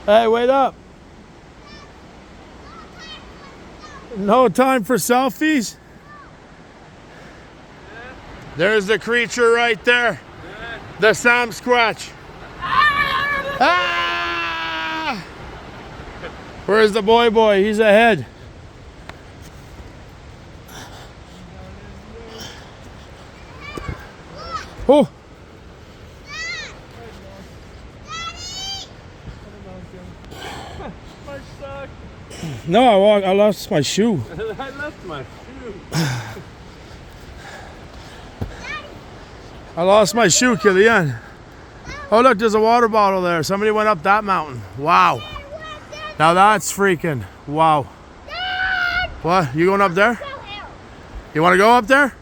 Hey, wait up. No time for selfies? There's the creature right there. The Sasquatch. Ah! Where's the boy? He's ahead. Oh! No, I lost my shoe. I left my shoe. I lost my shoe, Killian. Oh, look, there's a water bottle there. Somebody went up that mountain. Wow. Now that's freaking wow. What? You going up there? You want to go up there?